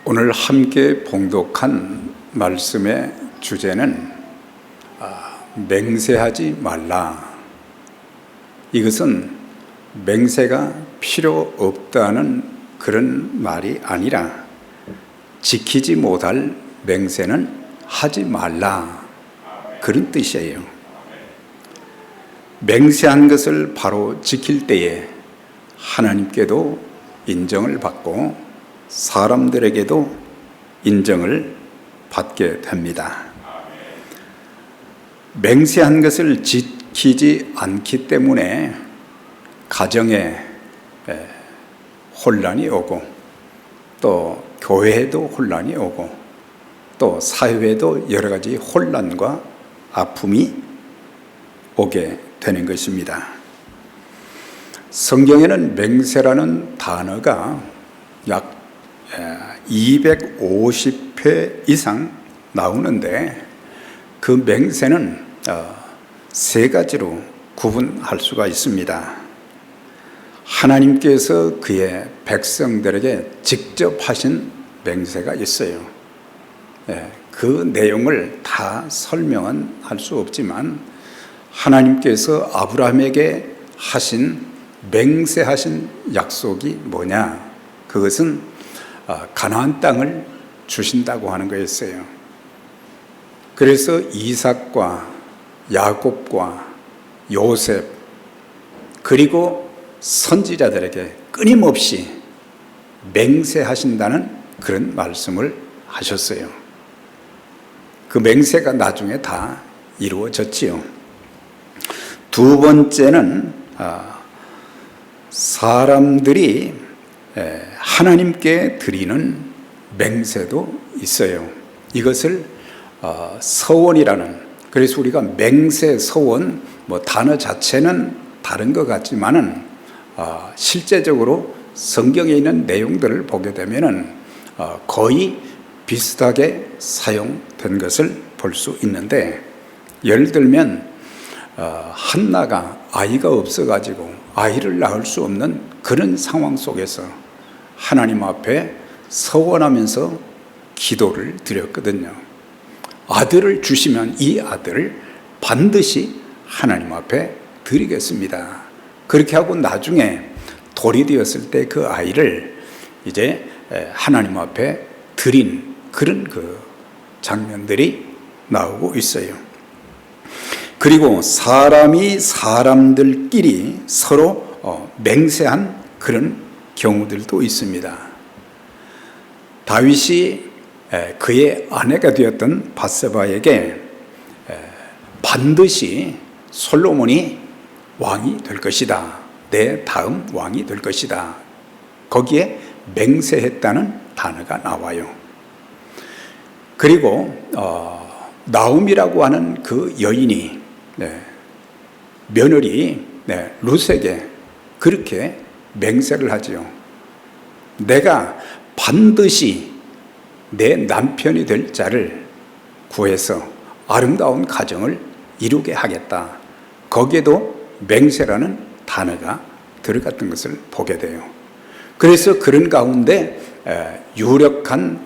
오늘 함께 봉독한 말씀의 주제는 맹세하지 말라. 이것은 맹세가 필요 없다는 그런 말이 아니라 지키지 못할 맹세는 하지 말라, 그런 뜻이에요. 맹세한 것을 바로 지킬 때에 하나님께도 인정을 받고 사람들에게도 인정을 받게 됩니다. 맹세한 것을 지키지 않기 때문에 가정에 혼란이 오고, 또 교회에도 혼란이 오고, 또 사회에도 여러 가지 혼란과 아픔이 오게 되는 것입니다. 성경에는 맹세라는 단어가 약 250회 이상 나오는데, 그 맹세는 세 가지로 구분할 수가 있습니다. 하나님께서 그의 백성들에게 직접 하신 맹세가 있어요. 그 내용을 다 설명은 할 수 없지만, 하나님께서 아브라함에게 하신 맹세하신 약속이 뭐냐? 그것은 가나안 땅을 주신다고 하는 거였어요. 그래서 이삭과 야곱과 요셉, 그리고 선지자들에게 끊임없이 맹세하신다는 그런 말씀을 하셨어요. 그 맹세가 나중에 다 이루어졌지요. 두 번째는 사람들이 하나님께 드리는 맹세도 있어요. 이것을 서원이라는, 그래서 우리가 맹세, 서원, 단어 자체는 다른 것 같지만은 실제적으로 성경에 있는 내용들을 보게 되면은 거의 비슷하게 사용된 것을 볼 수 있는데, 예를 들면 한나가 아이가 없어가지고 아이를 낳을 수 없는 그런 상황 속에서 하나님 앞에 서원하면서 기도를 드렸거든요. 아들을 주시면 이 아들을 반드시 하나님 앞에 드리겠습니다. 그렇게 하고 나중에 돌이 되었을 때 그 아이를 이제 하나님 앞에 드린 그런 그 장면들이 나오고 있어요. 그리고 사람이 사람들끼리 서로 맹세한 그런 경우들도 있습니다. 다윗이 그의 아내가 되었던 밧세바에게 반드시 솔로몬이 왕이 될 것이다, 내 다음 왕이 될 것이다, 거기에 맹세했다는 단어가 나와요. 그리고 나움이라고 하는 그 여인이 며느리 룻에게 그렇게 맹세를 하지요. 내가 반드시 내 남편이 될 자를 구해서 아름다운 가정을 이루게 하겠다. 거기에도 맹세라는 단어가 들어갔던 것을 보게 돼요. 그래서 그런 가운데 유력한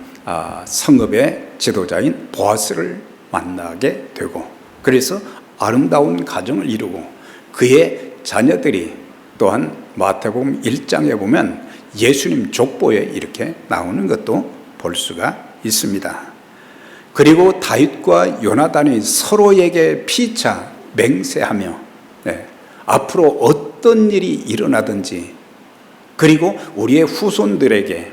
성읍의 지도자인 보아스를 만나게 되고, 그래서 아름다운 가정을 이루고, 그의 자녀들이 또한 마태복음 1장에 보면 예수님 족보에 이렇게 나오는 것도 볼 수가 있습니다. 그리고 다윗과 요나단이 서로에게 피차 맹세하며 앞으로 어떤 일이 일어나든지, 그리고 우리의 후손들에게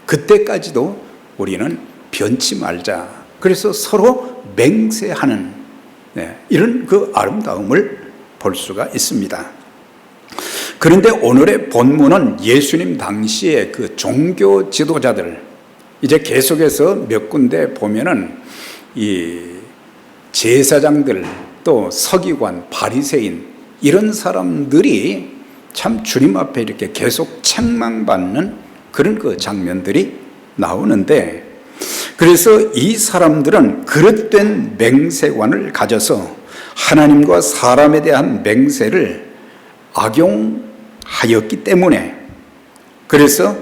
그때까지도 우리는 변치 말자, 그래서 서로 맹세하는 이런 그 아름다움을 볼 수가 있습니다. 그런데 오늘의 본문은 예수님 당시의 그 종교 지도자들, 이제 계속해서 몇 군데 보면은 이 제사장들, 또 서기관, 바리새인, 이런 사람들이 참 주님 앞에 이렇게 계속 책망받는 그런 그 장면들이 나오는데, 그래서 이 사람들은 그릇된 맹세관을 가져서 하나님과 사람에 대한 맹세를 악용하였기 때문에, 그래서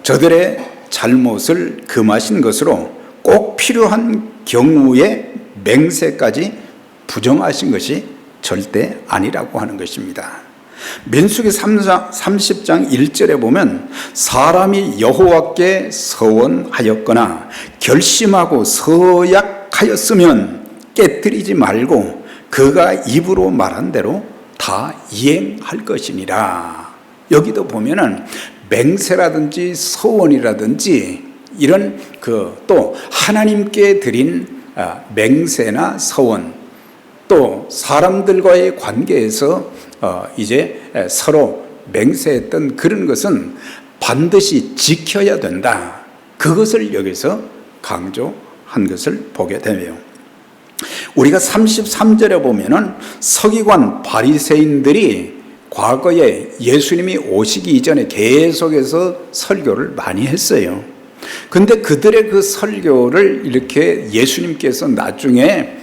저들의 잘못을 금하신 것으로 꼭 필요한 경우에 맹세까지 부정하신 것이 절대 아니라고 하는 것입니다. 민수기 30장 1절에 보면 사람이 여호와께 서원하였거나 결심하고 서약하였으면 깨뜨리지 말고 그가 입으로 말한 대로 다 이행할 것이니라. 여기도 보면은 맹세라든지 서원이라든지 이런 또 하나님께 드린 맹세나 서원, 또 사람들과의 관계에서 이제 서로 맹세했던 그런 것은 반드시 지켜야 된다. 그것을 여기서 강조한 것을 보게 되네요. 우리가 33절에 보면은 서기관 바리새인들이 과거에 예수님이 오시기 이전에 계속해서 설교를 많이 했어요. 근데 그들의 그 설교를 이렇게 예수님께서 나중에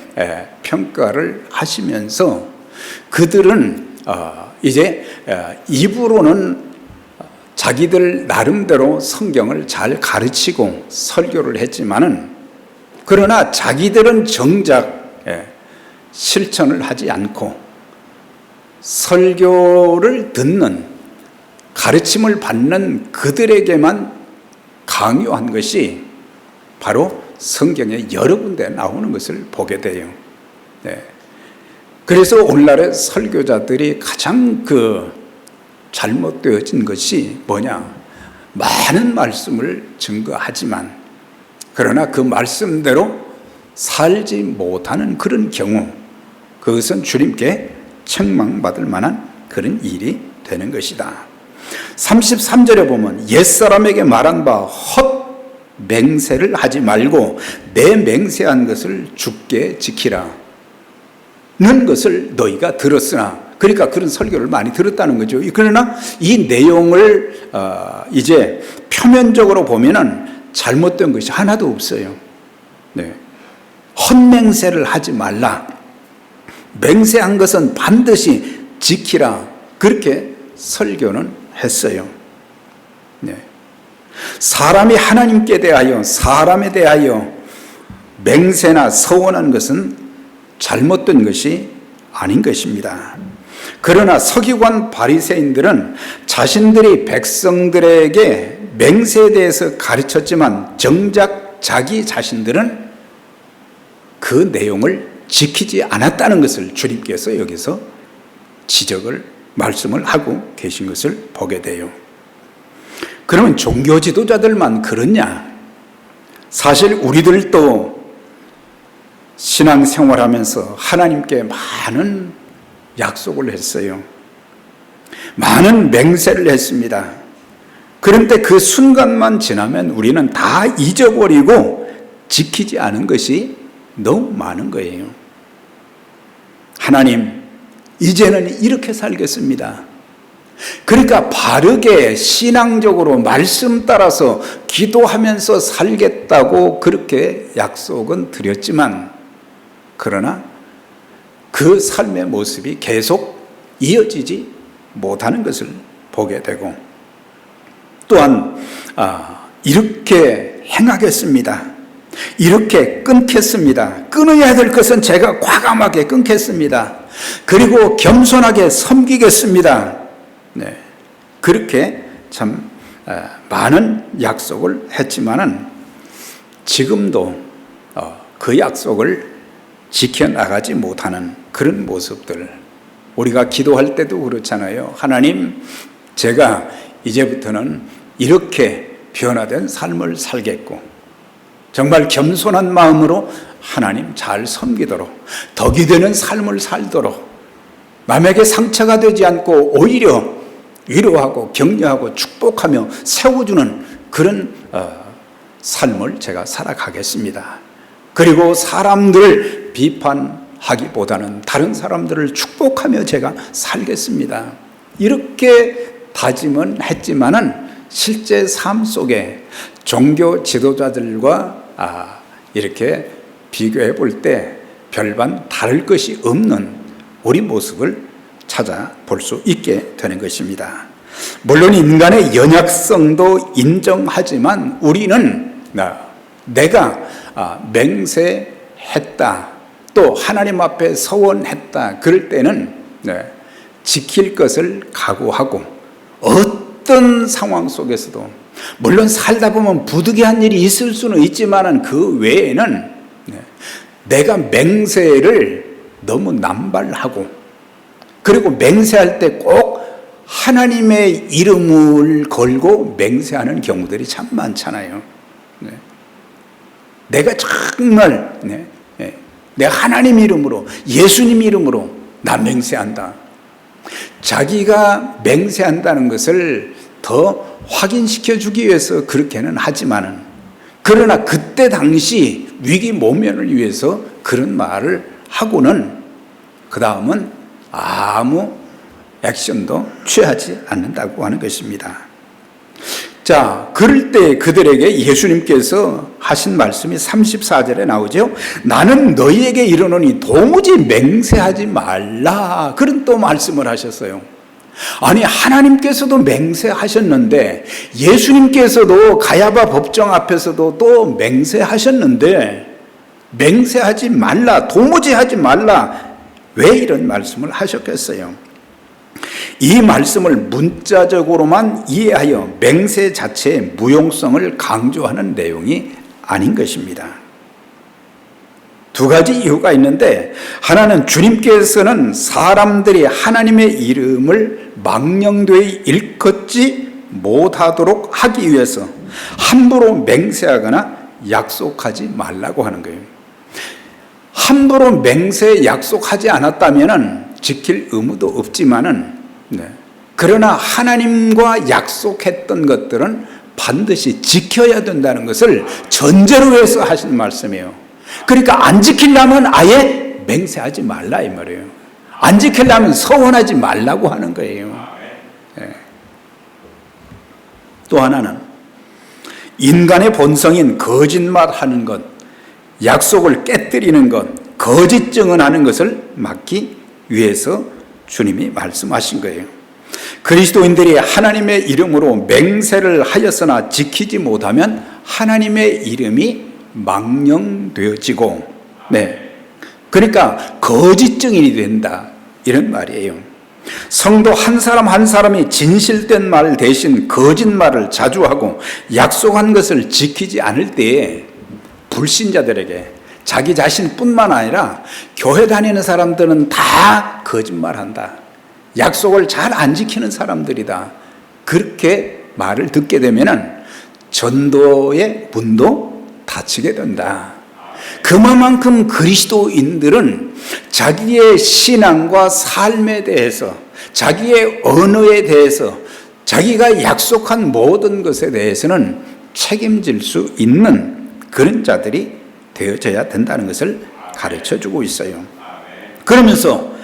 평가를 하시면서 그들은 이제 입으로는 자기들 나름대로 성경을 잘 가르치고 설교를 했지만은 그러나 자기들은 정작 실천을 하지 않고 설교를 듣는 가르침을 받는 그들에게만 강요한 것이 바로 성경에 여러 군데 나오는 것을 보게 돼요. 그래서 오늘날의 설교자들이 가장 잘못되어진 것이 뭐냐? 많은 말씀을 증거하지만 그러나 그 말씀대로 살지 못하는 그런 경우, 그것은 주님께 책망받을 만한 그런 일이 되는 것이다. 33절에 보면 옛사람에게 말한 바 헛 맹세를 하지 말고 내 맹세한 것을 주께 지키라 는 것을 너희가 들었으나, 그러니까 그런 설교를 많이 들었다는 거죠. 그러나 이 내용을 이제 표면적으로 보면은 잘못된 것이 하나도 없어요. 헛맹세를 하지 말라, 맹세한 것은 반드시 지키라, 그렇게 설교는 했어요. 사람이 하나님께 대하여 사람에 대하여 맹세나 서원한 것은 잘못된 것이 아닌 것입니다. 그러나 서기관 바리새인들은 자신들이 백성들에게 맹세에 대해서 가르쳤지만 정작 자기 자신들은 그 내용을 지키지 않았다는 것을 주님께서 여기서 지적을 말씀을 하고 계신 것을 보게 돼요. 그러면 종교 지도자들만 그렇냐? 사실 우리들도 신앙생활하면서 하나님께 많은 약속을 했어요. 많은 맹세를 했습니다. 그런데 그 순간만 지나면 우리는 다 잊어버리고 지키지 않은 것이 너무 많은 거예요. 하나님, 이제는 이렇게 살겠습니다. 그러니까 바르게 신앙적으로 말씀 따라서 기도하면서 살겠다고 그렇게 약속은 드렸지만, 그러나 그 삶의 모습이 계속 이어지지 못하는 것을 보게 되고, 또한 이렇게 행하겠습니다, 이렇게 끊겠습니다, 끊어야 될 것은 제가 과감하게 끊겠습니다, 그리고 겸손하게 섬기겠습니다, 그렇게 참 많은 약속을 했지만은 지금도 그 약속을 지켜나가지 못하는 그런 모습들, 우리가 기도할 때도 그렇잖아요. 하나님, 제가 이제부터는 이렇게 변화된 삶을 살겠고 정말 겸손한 마음으로 하나님 잘 섬기도록, 덕이 되는 삶을 살도록, 남에게 상처가 되지 않고 오히려 위로하고 격려하고 축복하며 세워주는 그런 삶을 제가 살아가겠습니다. 그리고 사람들을 비판하기보다는 다른 사람들을 축복하며 제가 살겠습니다. 이렇게 다짐은 했지만은 실제 삶 속에 종교 지도자들과 이렇게 비교해 볼 때 별반 다를 것이 없는 우리 모습을 찾아볼 수 있게 되는 것입니다. 물론 인간의 연약성도 인정하지만 우리는 내가 맹세했다, 또 하나님 앞에 서원했다, 그럴 때는 지킬 것을 각오하고 어떤 상황 속에서도, 물론 살다 보면 부득이한 일이 있을 수는 있지만 그 외에는 내가 맹세를 너무 남발하고, 그리고 맹세할 때 꼭 하나님의 이름을 걸고 맹세하는 경우들이 참 많잖아요. 내가 정말 내가 하나님 이름으로, 예수님 이름으로 나 맹세한다. 자기가 맹세한다는 것을 더 확인시켜 주기 위해서 그렇게는 하지만은, 그러나 그때 당시 위기 모면을 위해서 그런 말을 하고는 그 다음은 아무 액션도 취하지 않는다고 하는 것입니다. 자, 그럴 때 그들에게 예수님께서 하신 말씀이 34절에 나오죠. 나는 너희에게 이르노니 도무지 맹세하지 말라, 그런 또 말씀을 하셨어요. 아니, 하나님께서도 맹세하셨는데, 예수님께서도 가야바 법정 앞에서도 또 맹세하셨는데, 맹세하지 말라, 도무지 하지 말라, 왜 이런 말씀을 하셨겠어요? 이 말씀을 문자적으로만 이해하여 맹세 자체의 무용성을 강조하는 내용이 아닌 것입니다. 두 가지 이유가 있는데, 하나는 주님께서는 사람들이 하나님의 이름을 망령되이 일컫지 못하도록 하기 위해서 함부로 맹세하거나 약속하지 말라고 하는 거예요. 함부로 맹세 약속하지 않았다면 지킬 의무도 없지만은, 그러나 하나님과 약속했던 것들은 반드시 지켜야 된다는 것을 전제로 해서 하신 말씀이에요. 그러니까 안 지키려면 아예 맹세하지 말라 이 말이에요. 안 지키려면 서원하지 말라고 하는 거예요. 또 하나는 인간의 본성인 거짓말하는 것, 약속을 깨뜨리는 것, 거짓 증언하는 것을 막기 위해서 주님이 말씀하신 거예요. 그리스도인들이 하나님의 이름으로 맹세를 하였으나 지키지 못하면 하나님의 이름이 망령되어지고, 그러니까 거짓 증인이 된다, 이런 말이에요. 성도 한 사람 한 사람이 진실된 말 대신 거짓말을 자주 하고 약속한 것을 지키지 않을 때에 불신자들에게, 자기 자신뿐만 아니라 교회 다니는 사람들은 다 거짓말한다, 약속을 잘 안 지키는 사람들이다, 그렇게 말을 듣게 되면은 전도의 문도 닫히게 된다. 그만큼 그리스도인들은 자기의 신앙과 삶에 대해서, 자기의 언어에 대해서, 자기가 약속한 모든 것에 대해서는 책임질 수 있는 그런 자들이 되어져야 된다는 것을 가르쳐주고 있어요. 그러면서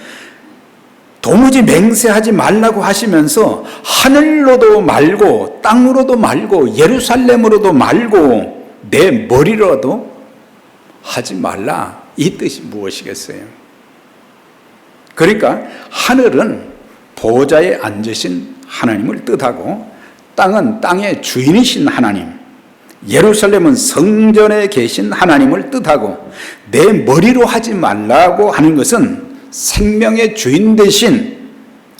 도무지 맹세하지 말라고 하시면서 하늘로도 말고 땅으로도 말고 예루살렘으로도 말고 내 머리로도 하지 말라, 이 뜻이 무엇이겠어요? 그러니까 하늘은 보좌에 앉으신 하나님을 뜻하고, 땅은 땅의 주인이신 하나님, 예루살렘은 성전에 계신 하나님을 뜻하고, 내 머리로 하지 말라고 하는 것은 생명의 주인 되신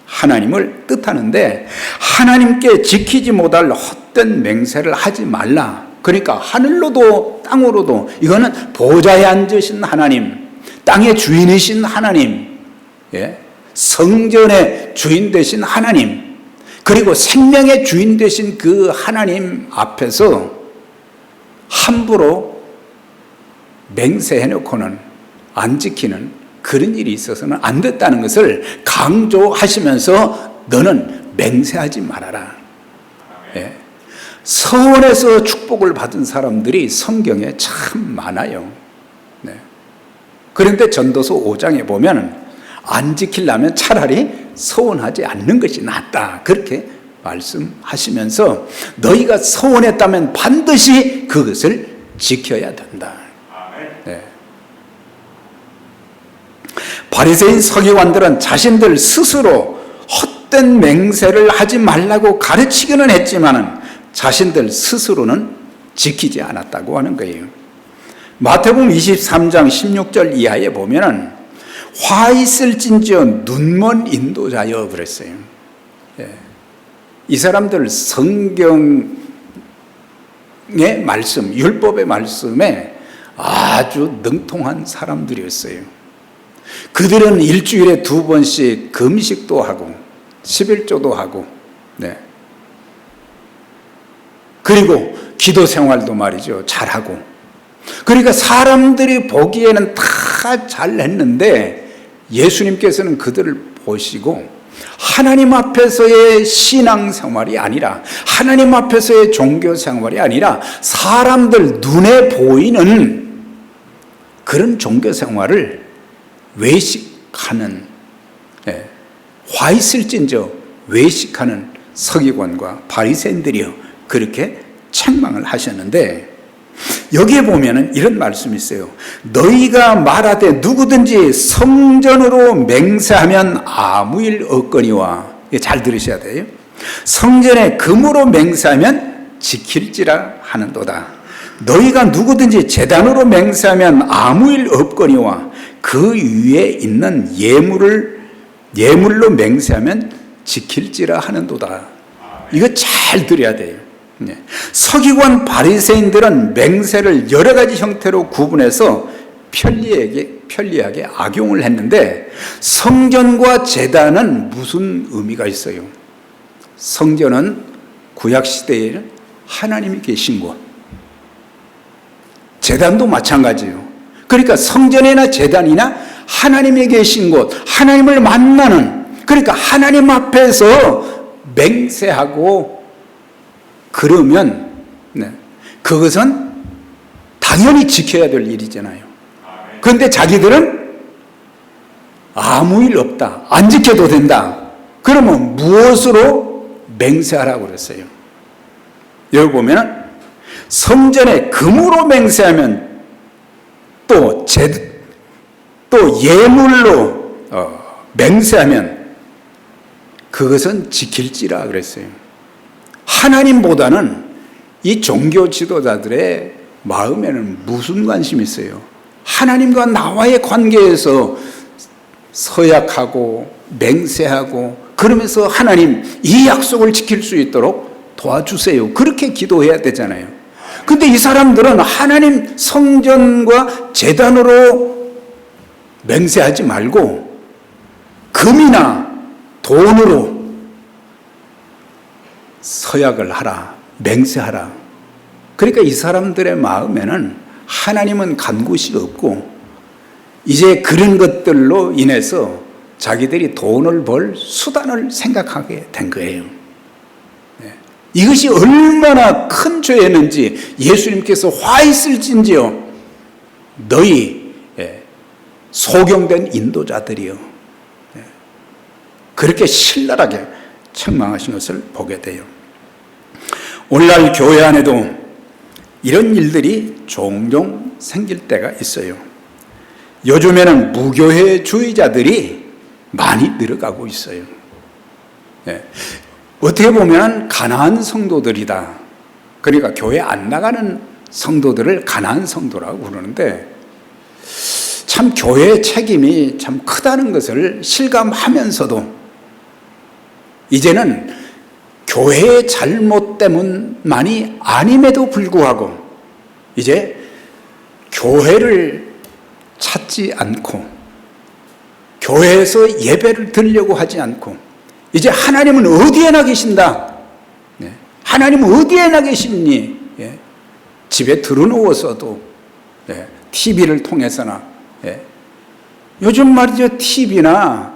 하나님을 뜻하는데, 하나님께 지키지 못할 헛된 맹세를 하지 말라. 그러니까 하늘로도 땅으로도, 이거는 보좌에 앉으신 하나님, 땅의 주인이신 하나님, 성전의 주인 되신 하나님, 그리고 생명의 주인 되신 그 하나님 앞에서 함부로 맹세해놓고는 안 지키는 그런 일이 있어서는 안 됐다는 것을 강조하시면서 너는 맹세하지 말아라. 서원에서 축복을 받은 사람들이 성경에 참 많아요. 그런데 전도서 5장에 보면 안 지키려면 차라리 서원하지 않는 것이 낫다, 그렇게 말씀하시면서 너희가 서원했다면 반드시 그것을 지켜야 된다. 바리새인 서기관들은 자신들 스스로 헛된 맹세를 하지 말라고 가르치기는 했지만은 자신들 스스로는 지키지 않았다고 하는 거예요. 마태복음 23장 16절 이하에 보면은 화 있을진저 눈먼 인도자여 그랬어요. 이 사람들 성경의 말씀, 율법의 말씀에 아주 능통한 사람들이었어요. 그들은 일주일에 2번씩 금식도 하고 11조도 하고, 그리고 기도 생활도 말이죠, 잘하고. 그러니까 사람들이 보기에는 다 잘했는데 예수님께서는 그들을 보시고 하나님 앞에서의 신앙생활이 아니라, 하나님 앞에서의 종교생활이 아니라 사람들 눈에 보이는 그런 종교생활을 외식하는, 화 있을진저 외식하는 서기관과 바리새인들이요, 그렇게 책망을 하셨는데, 여기에 보면은 이런 말씀이 있어요. 너희가 말하되 누구든지 성전으로 맹세하면 아무 일 없거니와. 잘 들으셔야 돼요. 성전에 금으로 맹세하면 지킬지라 하는도다. 너희가 누구든지 제단으로 맹세하면 아무 일 없거니와 그 위에 있는 예물로 맹세하면 지킬지라 하는도다. 이거 잘 들어야 돼요. 서기관 바리새인들은 맹세를 여러 가지 형태로 구분해서 편리하게 악용을 했는데, 성전과 제단은 무슨 의미가 있어요? 성전은 구약시대에 하나님이 계신 곳, 제단도 마찬가지예요. 그러니까 성전이나 제단이나 하나님이 계신 곳, 하나님을 만나는, 그러니까 하나님 앞에서 맹세하고 그러면 그것은 당연히 지켜야 될 일이잖아요. 그런데 자기들은 아무 일 없다, 안 지켜도 된다. 그러면 무엇으로 맹세하라고 그랬어요? 여기 보면 성전에 금으로 맹세하면 또 예물로 맹세하면 그것은 지킬지라 그랬어요. 하나님보다는 이 종교 지도자들의 마음에는 무슨 관심이 있어요? 하나님과 나와의 관계에서 서약하고 맹세하고 그러면서 하나님 이 약속을 지킬 수 있도록 도와주세요, 그렇게 기도해야 되잖아요. 근데 이 사람들은 하나님 성전과 제단으로 맹세하지 말고 금이나 돈으로 서약을 하라, 맹세하라. 그러니까 이 사람들의 마음에는 하나님은 간 곳이 없고 이제 그런 것들로 인해서 자기들이 돈을 벌 수단을 생각하게 된 거예요. 이것이 얼마나 큰 죄였는지 예수님께서 화 있을진지요 너희 소경된 인도자들이요, 그렇게 신랄하게 책망하신 것을 보게 돼요. 오늘날 교회 안에도 이런 일들이 종종 생길 때가 있어요. 요즘에는 무교회주의자들이 많이 늘어가고 있어요. 어떻게 보면 가난한 성도들이다. 그러니까 교회 안 나가는 성도들을 가난한 성도라고 부르는데, 참 교회의 책임이 참 크다는 것을 실감하면서도 이제는 교회의 잘못 때문만이 아님에도 불구하고 이제 교회를 찾지 않고 교회에서 예배를 드리려고 하지 않고 이제 하나님은 어디에나 계신다, 하나님은 어디에나 계시니, 집에 들어누워서도 TV를 통해서나, 요즘 말이죠, TV나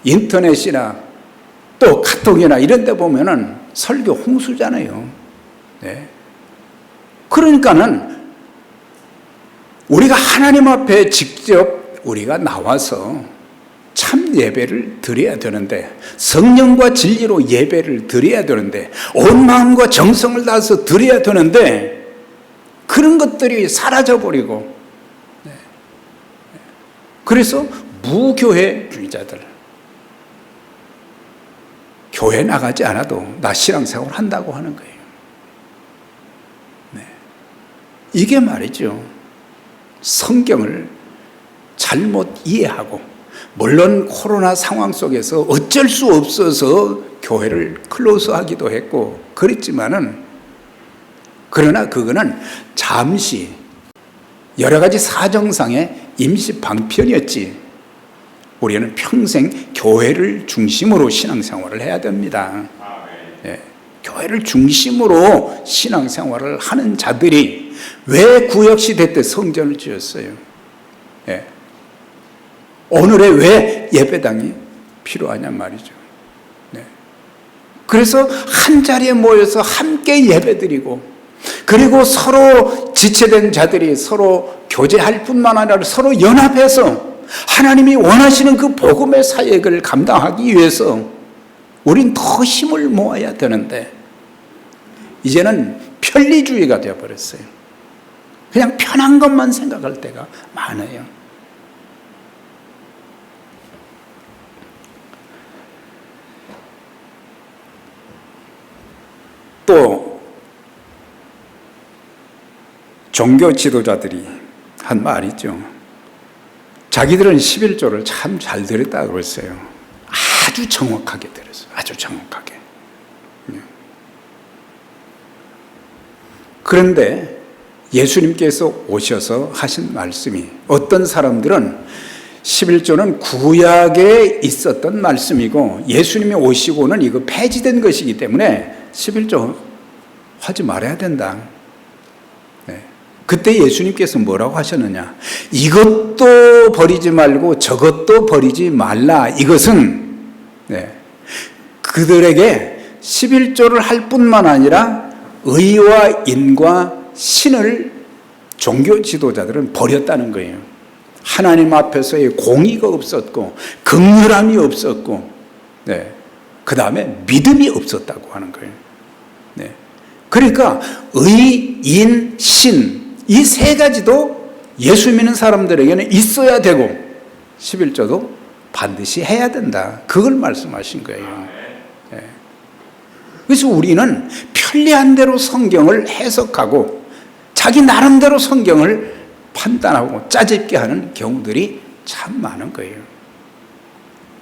인터넷이나 또 카톡이나 이런 데 보면은 설교 홍수잖아요. 그러니까는 우리가 하나님 앞에 직접 우리가 나와서 참 예배를 드려야 되는데, 성령과 진리로 예배를 드려야 되는데, 온 마음과 정성을 다해서 드려야 되는데 그런 것들이 사라져버리고, 그래서 무교회주의자들, 교회 나가지 않아도 나 신앙생활 한다고 하는 거예요. 네. 이게 말이죠. 성경을 잘못 이해하고, 물론 코로나 상황 속에서 어쩔 수 없어서 교회를 클로즈하기도 했고 그랬지만은, 그러나 그거는 잠시 여러 가지 사정상의 임시 방편이었지, 우리는 평생 교회를 중심으로 신앙생활을 해야 됩니다. 예, 교회를 중심으로 신앙생활을 하는 자들이 왜 구역시대 때 성전을 지었어요? 예, 오늘에 왜 예배당이 필요하냔 말이죠. 네. 그래서 한 자리에 모여서 함께 예배드리고, 그리고 서로 지체된 자들이 서로 교제할 뿐만 아니라 서로 연합해서 하나님이 원하시는 그 복음의 사역을 감당하기 위해서 우린 더 힘을 모아야 되는데, 이제는 편리주의가 되어버렸어요. 그냥 편한 것만 생각할 때가 많아요. 또 종교 지도자들이 한 말이 있죠. 자기들은 11조를 참 잘 드렸다고 그랬어요. 아주 정확하게 드렸어요. 아주 정확하게. 그런데 예수님께서 오셔서 하신 말씀이, 어떤 사람들은 11조는 구약에 있었던 말씀이고 예수님이 오시고는 이거 폐지된 것이기 때문에 11조 하지 말아야 된다. 네. 그때 예수님께서 뭐라고 하셨느냐? 이것도 버리지 말고 저것도 버리지 말라. 이것은 그들에게 11조를 할 뿐만 아니라 의와 인과 신을 종교 지도자들은 버렸다는 거예요. 하나님 앞에서의 공의가 없었고 긍휼함이 없었고, 그 다음에 믿음이 없었다고 하는 거예요. 그러니까 의, 인, 신, 이 세 가지도 예수 믿는 사람들에게는 있어야 되고 11조도 반드시 해야 된다. 그걸 말씀하신 거예요. 그래서 우리는 편리한 대로 성경을 해석하고 자기 나름대로 성경을 판단하고 짜집게 하는 경우들이 참 많은 거예요.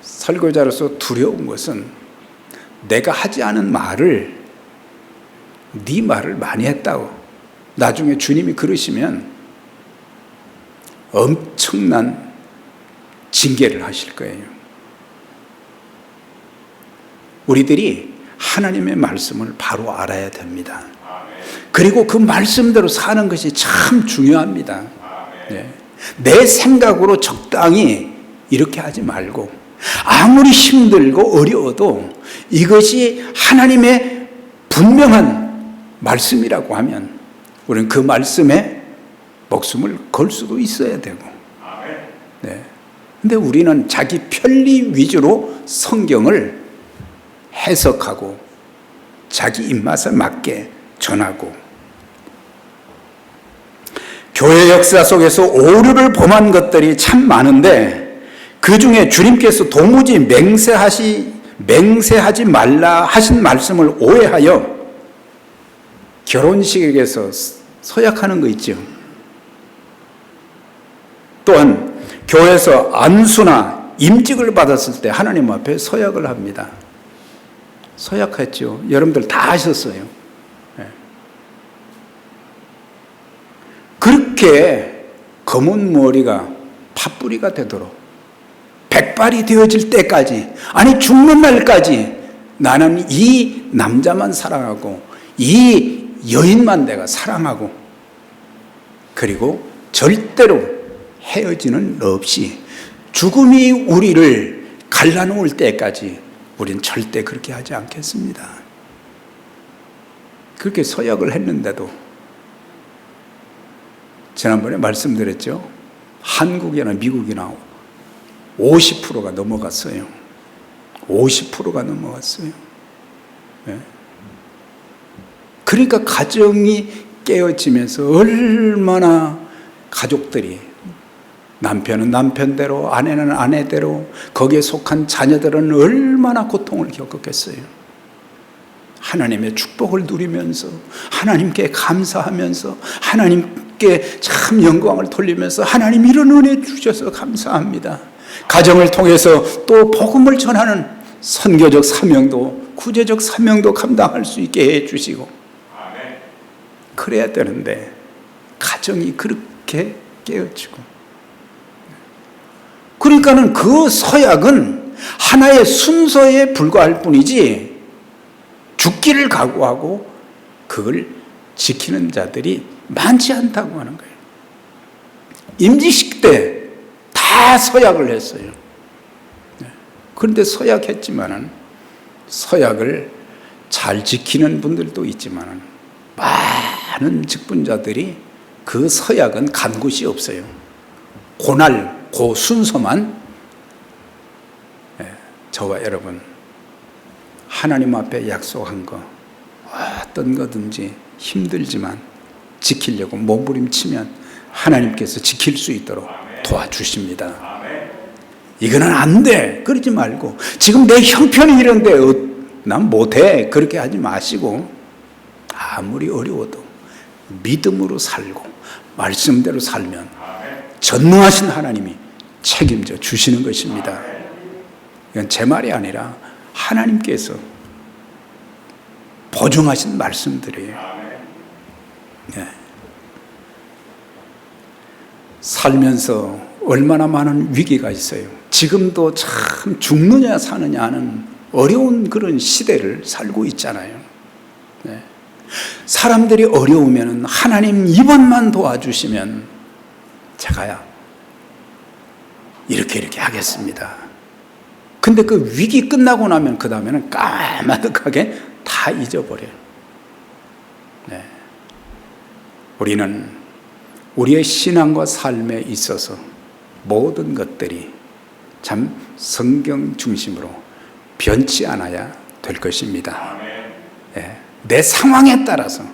설교자로서 두려운 것은 내가 하지 않은 말을 네 말을 많이 했다고 나중에 주님이 그러시면 엄청난 징계를 하실 거예요. 우리들이 하나님의 말씀을 바로 알아야 됩니다. 그리고 그 말씀대로 사는 것이 참 중요합니다. 내 생각으로 적당히 이렇게 하지 말고, 아무리 힘들고 어려워도 이것이 하나님의 분명한 말씀이라고 하면 우리는 그 말씀에 목숨을 걸 수도 있어야 되고, 근데 우리는 자기 편리 위주로 성경을 해석하고 자기 입맛에 맞게 전하고, 교회 역사 속에서 오류를 범한 것들이 참 많은데 그 중에 주님께서 도무지 맹세하지 말라 하신 말씀을 오해하여 결혼식에서 서약하는 거 있죠. 또한 교회에서 안수나 임직을 받았을 때 하나님 앞에 서약을 합니다. 서약했죠. 여러분들 다 하셨어요. 그렇게 검은 머리가 팥뿌리가 되도록 백발이 되어질 때까지, 아니 죽는 날까지 나는 이 남자만 사랑하고 이 여인만 내가 사랑하고, 그리고 절대로 헤어지는 없이 죽음이 우리를 갈라놓을 때까지 우리는 절대 그렇게 하지 않겠습니다. 그렇게 서약을 했는데도 지난번에 말씀드렸죠. 한국이나 미국이나 50%가 넘어갔어요. 50%가 넘어갔어요. 그러니까 가정이 깨어지면서 얼마나 가족들이 남편은 남편대로, 아내는 아내대로, 거기에 속한 자녀들은 얼마나 고통을 겪었겠어요. 하나님의 축복을 누리면서, 하나님께 감사하면서, 하나님께 참 영광을 돌리면서, 하나님 이런 은혜 주셔서 감사합니다. 가정을 통해서 또 복음을 전하는 선교적 사명도, 구제적 사명도 감당할 수 있게 해주시고, 그래야 되는데 가정이 그렇게 깨어지고, 그러니까는 그 서약은 하나의 순서에 불과할 뿐이지 죽기를 각오하고 그걸 지키는 자들이 많지 않다고 하는 거예요. 임지식 때 다 서약을 했어요. 그런데 서약했지만은 서약을 잘 지키는 분들도 있지만은 많은 직분자들이 그 서약은 간 곳이 없어요. 고날, 그 순서만 저와 여러분 하나님 앞에 약속한 거 어떤 거든지 힘들지만 지키려고 몸부림치면 하나님께서 지킬 수 있도록 도와주십니다. 이거는 안 돼 그러지 말고, 지금 내 형편이 이런데 난 못해 그렇게 하지 마시고, 아무리 어려워도 믿음으로 살고 말씀대로 살면 전능하신 하나님이 책임져 주시는 것입니다. 이건 제 말이 아니라 하나님께서 보증하신 말씀들이에요. 네. 살면서 얼마나 많은 위기가 있어요. 지금도 참 죽느냐 사느냐 하는 어려운 그런 시대를 살고 있잖아요. 네. 사람들이 어려우면 하나님 이번만 도와주시면 제가야 이렇게 하겠습니다. 근데 그 위기 끝나고 나면 그 다음에는 까마득하게 다 잊어버려요. 네. 우리는 우리의 신앙과 삶에 있어서 모든 것들이 참 성경 중심으로 변치 않아야 될 것입니다. 네. 내 상황에 따라서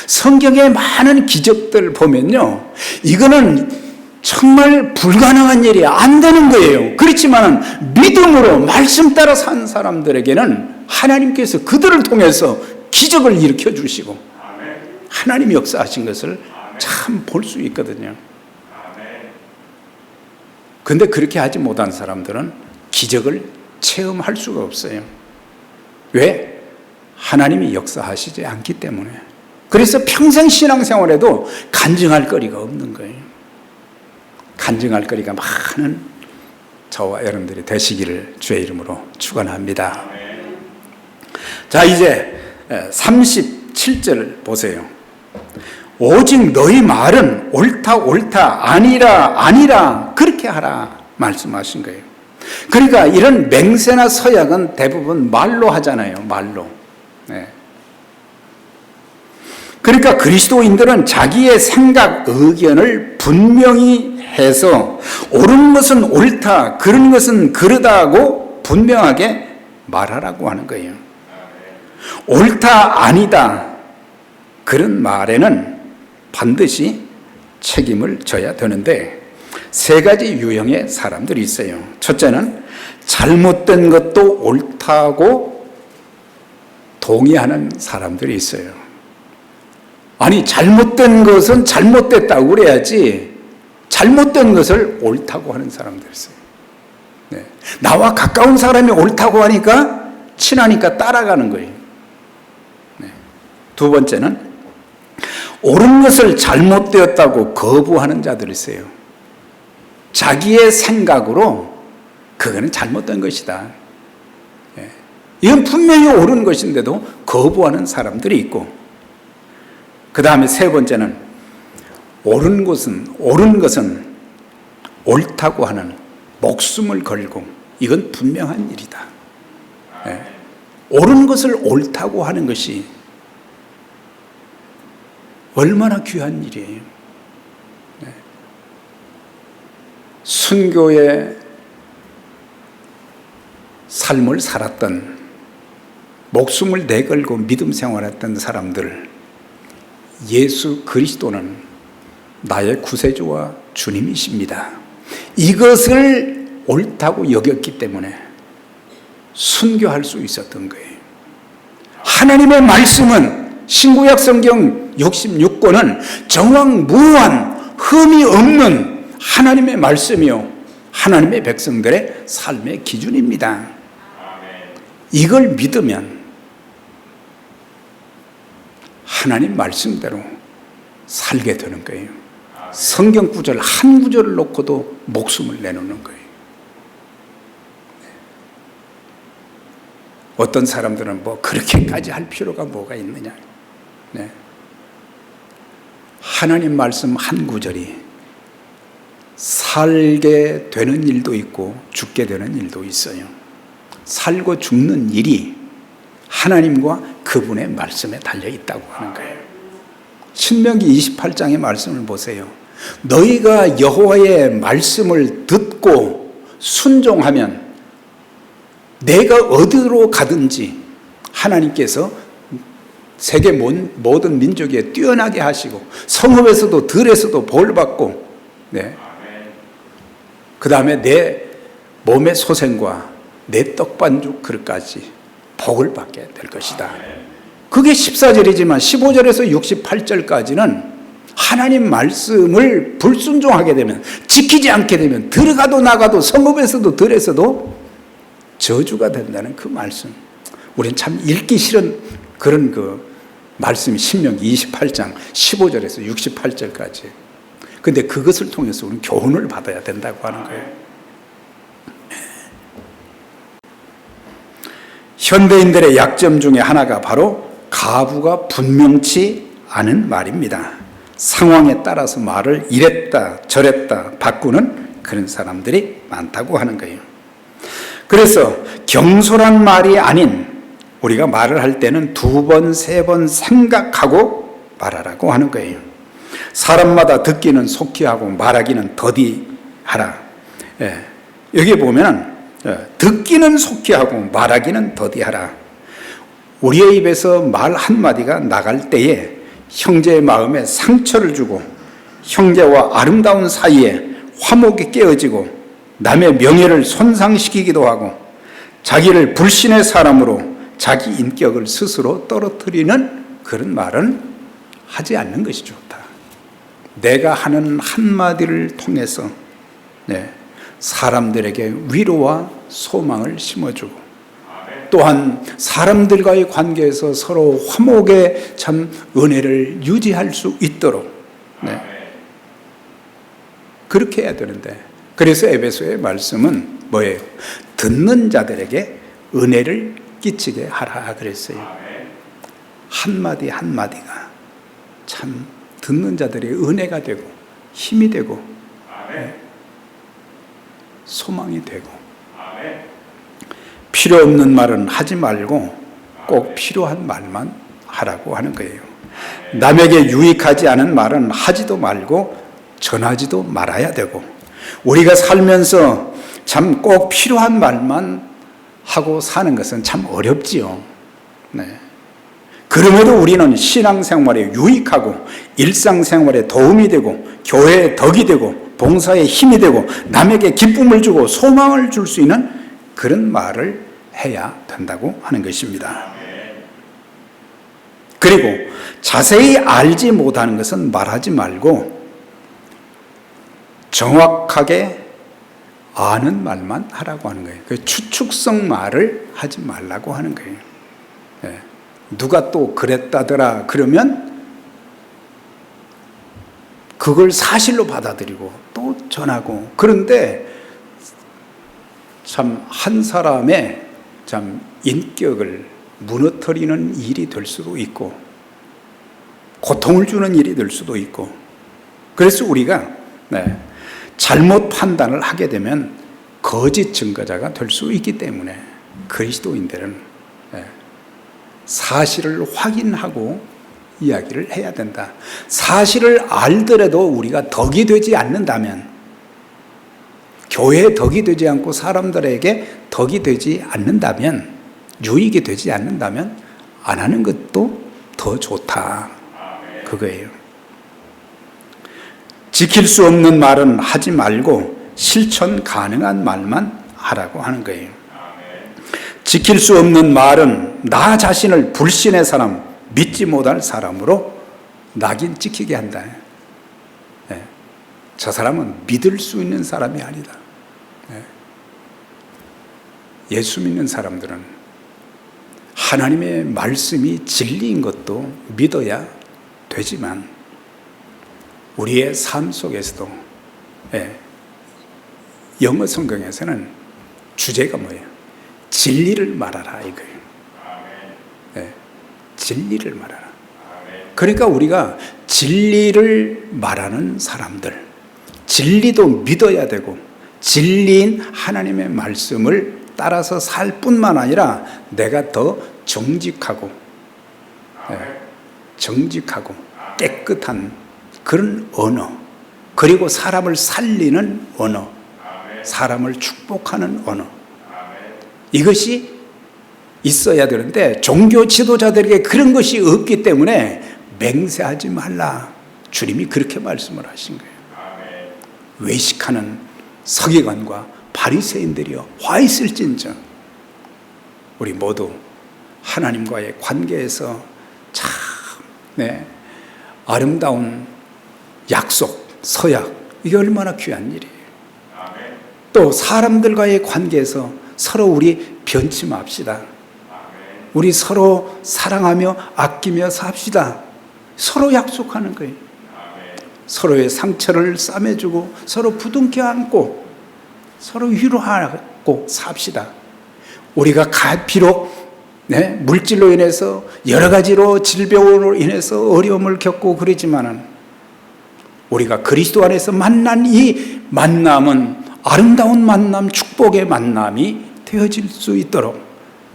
성경의 많은 기적들 보면요, 이거는 정말 불가능한 일이 안 되는 거예요. 그렇지만 믿음으로 말씀 따라 산 사람들에게는 하나님께서 그들을 통해서 기적을 일으켜 주시고 하나님이 역사하신 것을 참 볼 수 있거든요. 근데 그렇게 하지 못한 사람들은 기적을 체험할 수가 없어요. 왜? 하나님이 역사하시지 않기 때문에. 그래서 평생 신앙생활에도 간증할 거리가 없는 거예요. 간증할 거리가 많은 저와 여러분들이 되시기를 주의 이름으로 축원합니다. 자, 이제 37절 보세요. 오직 너희 말은 옳다 옳다, 아니라 아니라 그렇게 하라 말씀하신 거예요. 그러니까 이런 맹세나 서약은 대부분 말로 하잖아요. 말로. 네. 그러니까 그리스도인들은 자기의 생각, 의견을 분명히 해서 옳은 것은 옳다, 그런 것은 그르다고 분명하게 말하라고 하는 거예요. 옳다, 아니다, 그런 말에는 반드시 책임을 져야 되는데 세 가지 유형의 사람들이 있어요. 첫째는 잘못된 것도 옳다고 동의하는 사람들이 있어요. 아니, 잘못된 것은 잘못됐다고 그래야지 잘못된 것을 옳다고 하는 사람들이 있어요. 네. 나와 가까운 사람이 옳다고 하니까 친하니까 따라가는 거예요. 네. 두 번째는 옳은 것을 잘못되었다고 거부하는 자들이 있어요. 자기의 생각으로 그거는 잘못된 것이다, 이건 분명히 옳은 것인데도 거부하는 사람들이 있고, 그 다음에 세 번째는 옳은 것은 옳다고 하는 목숨을 걸고 이건 분명한 일이다. 옳은 것을 옳다고 하는 것이 얼마나 귀한 일이에요. 순교의 삶을 살았던, 목숨을 내걸고 믿음 생활했던 사람들, 예수 그리스도는 나의 구세주와 주님이십니다. 이것을 옳다고 여겼기 때문에 순교할 수 있었던 거예요. 하나님의 말씀은 신구약 성경 66권은 정확무한 흠이 없는 하나님의 말씀이요 하나님의 백성들의 삶의 기준입니다. 이걸 믿으면 하나님 말씀대로 살게 되는 거예요. 성경 구절 한 구절을 놓고도 목숨을 내놓는 거예요. 어떤 사람들은 뭐 그렇게까지 할 필요가 뭐가 있느냐. 네. 하나님 말씀 한 구절이 살게 되는 일도 있고 죽게 되는 일도 있어요. 살고 죽는 일이 하나님과 그분의 말씀에 달려 있다고 하는 거예요. 신명기 28장의 말씀을 보세요. 너희가 여호와의 말씀을 듣고 순종하면 내가 어디로 가든지 하나님께서 세계 모든 민족에 뛰어나게 하시고 성읍에서도 들에서도 벌받고 네. 그 다음에 내 몸의 소생과 내 떡반죽 그릇까지 복을 받게 될 것이다. 그게 14절이지만 15절에서 68절까지는 하나님 말씀을 불순종하게 되면 지키지 않게 되면 들어가도 나가도 성읍에서도 들에서도 저주가 된다는 그 말씀. 우린 참 읽기 싫은 그런 그 말씀이 신명기 28장 15절에서 68절까지. 근데 그것을 통해서 우리는 교훈을 받아야 된다고 하는 거예요. 현대인들의 약점 중에 하나가 바로 가부가 분명치 않은 말입니다. 상황에 따라서 말을 이랬다 저랬다 바꾸는 그런 사람들이 많다고 하는 거예요. 그래서 경솔한 말이 아닌 우리가 말을 할 때는 2번, 3번 생각하고 말하라고 하는 거예요. 사람마다 듣기는 속히 하고 말하기는 더디하라. 예. 여기 보면 듣기는 속히 하고 말하기는 더디하라. 우리의 입에서 말 한마디가 나갈 때에 형제의 마음에 상처를 주고 형제와 아름다운 사이에 화목이 깨어지고 남의 명예를 손상시키기도 하고 자기를 불신의 사람으로 자기 인격을 스스로 떨어뜨리는 그런 말은 하지 않는 것이 좋다. 내가 하는 한마디를 통해서 사람들에게 위로와 소망을 심어주고 또한 사람들과의 관계에서 서로 화목의 참 은혜를 유지할 수 있도록 그렇게 해야 되는데 그래서 에베소의 말씀은 뭐예요? 듣는 자들에게 은혜를 끼치게 하라 그랬어요. 한마디 한마디가 참 듣는 자들의 은혜가 되고 힘이 되고 소망이 되고 필요 없는 말은 하지 말고 꼭 필요한 말만 하라고 하는 거예요. 남에게 유익하지 않은 말은 하지도 말고 전하지도 말아야 되고 우리가 살면서 참 꼭 필요한 말만 하고 사는 것은 참 어렵지요. 그럼에도 우리는 신앙생활에 유익하고 일상생활에 도움이 되고 교회의 덕이 되고 봉사에 힘이 되고 남에게 기쁨을 주고 소망을 줄 수 있는 그런 말을 해야 된다고 하는 것입니다. 그리고 자세히 알지 못하는 것은 말하지 말고 정확하게 아는 말만 하라고 하는 거예요. 그 추측성 말을 하지 말라고 하는 거예요. 누가 또 그랬다더라 그러면 그걸 사실로 받아들이고 또 전하고 그런데 참 한 사람의 참 인격을 무너뜨리는 일이 될 수도 있고 고통을 주는 일이 될 수도 있고 그래서 우리가 잘못 판단을 하게 되면 거짓 증거자가 될 수 있기 때문에 그리스도인들은 사실을 확인하고 이야기를 해야 된다. 사실을 알더라도 우리가 덕이 되지 않는다면 교회에 덕이 되지 않고 사람들에게 덕이 되지 않는다면 유익이 되지 않는다면 안 하는 것도 더 좋다. 그거예요. 지킬 수 없는 말은 하지 말고 실천 가능한 말만 하라고 하는 거예요. 지킬 수 없는 말은 나 자신을 불신의 사람, 믿지 못할 사람으로 낙인 찍히게 한다. 네. 저 사람은 믿을 수 있는 사람이 아니다. 네. 예수 믿는 사람들은 하나님의 말씀이 진리인 것도 믿어야 되지만 우리의 삶 속에서도 영어 성경에서는 주제가 뭐예요? 진리를 말하라 이거예요. 진리를 말하라. 그러니까 우리가 진리를 말하는 사람들, 진리도 믿어야 되고 진리인 하나님의 말씀을 따라서 살 뿐만 아니라 내가 더 정직하고 정직하고 깨끗한 그런 언어, 그리고 사람을 살리는 언어, 사람을 축복하는 언어, 이것이 있어야 되는데 종교 지도자들에게 그런 것이 없기 때문에 맹세하지 말라. 주님이 그렇게 말씀을 하신 거예요. 외식하는 서기관과 바리새인들이여 화 있을진저. 우리 모두 하나님과의 관계에서 참 아름다운 약속, 서약, 이게 얼마나 귀한 일이에요. 또 사람들과의 관계에서 서로 우리 변치 맙시다. 우리 서로 사랑하며 아끼며 삽시다. 서로 약속하는 거예요. 서로의 상처를 싸매주고 서로 부둥켜 안고 서로 위로하고 삽시다. 우리가 비록 물질로 인해서 여러 가지로 질병으로 인해서 어려움을 겪고 그러지만은 우리가 그리스도 안에서 만난 이 만남은 아름다운 만남, 축복의 만남이 되어질 수 있도록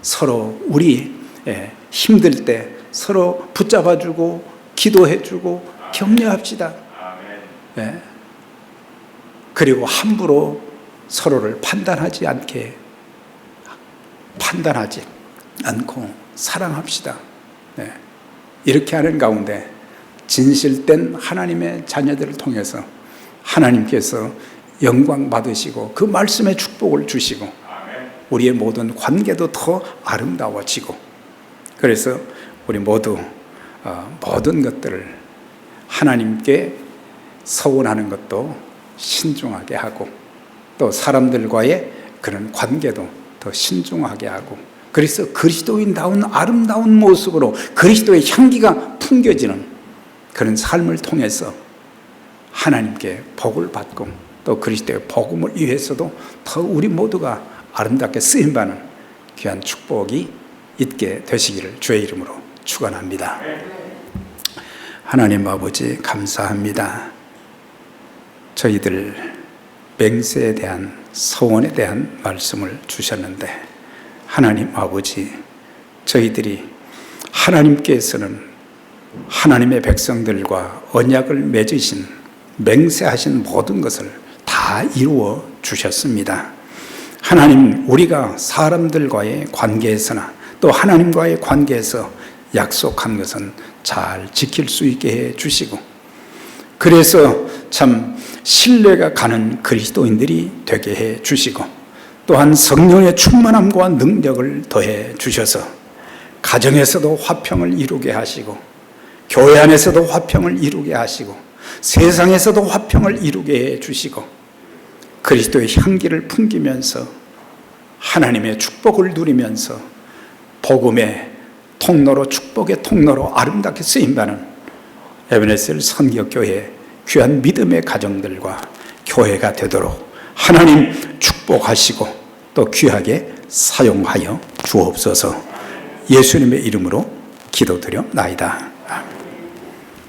서로 우리 힘들 때 서로 붙잡아주고 기도해주고 격려합시다. 그리고 함부로 서로를 판단하지 않고 사랑합시다. 이렇게 하는 가운데 진실된 하나님의 자녀들을 통해서 하나님께서 영광 받으시고 그 말씀의 축복을 주시고 우리의 모든 관계도 더 아름다워지고, 그래서 우리 모두 모든 것들을 하나님께 서원하는 것도 신중하게 하고 또 사람들과의 그런 관계도 더 신중하게 하고, 그래서 그리스도인다운 아름다운 모습으로 그리스도의 향기가 풍겨지는 그런 삶을 통해서 하나님께 복을 받고 또 그리스도의 복음을 위해서도 더 우리 모두가 아름답게 쓰임받는 귀한 축복이 있게 되시기를 주의 이름으로 축원합니다. 하나님 아버지 감사합니다. 저희들 맹세에 대한 서원에 대한 말씀을 주셨는데 하나님 아버지, 저희들이 하나님께서는 하나님의 백성들과 언약을 맺으신 맹세하신 모든 것을 다 이루어 주셨습니다. 하나님, 우리가 사람들과의 관계에서나 또 하나님과의 관계에서 약속한 것은 잘 지킬 수 있게 해 주시고, 그래서 참 신뢰가 가는 그리스도인들이 되게 해 주시고, 또한 성령의 충만함과 능력을 더해 주셔서 가정에서도 화평을 이루게 하시고 교회 안에서도 화평을 이루게 하시고 세상에서도 화평을 이루게 해 주시고 그리스도의 향기를 풍기면서 하나님의 축복을 누리면서 복음의 통로로, 축복의 통로로 아름답게 쓰임받는 에베네셀 선교교회 귀한 믿음의 가정들과 교회가 되도록 하나님 축복하시고 또 귀하게 사용하여 주옵소서. 예수님의 이름으로 기도드려나이다.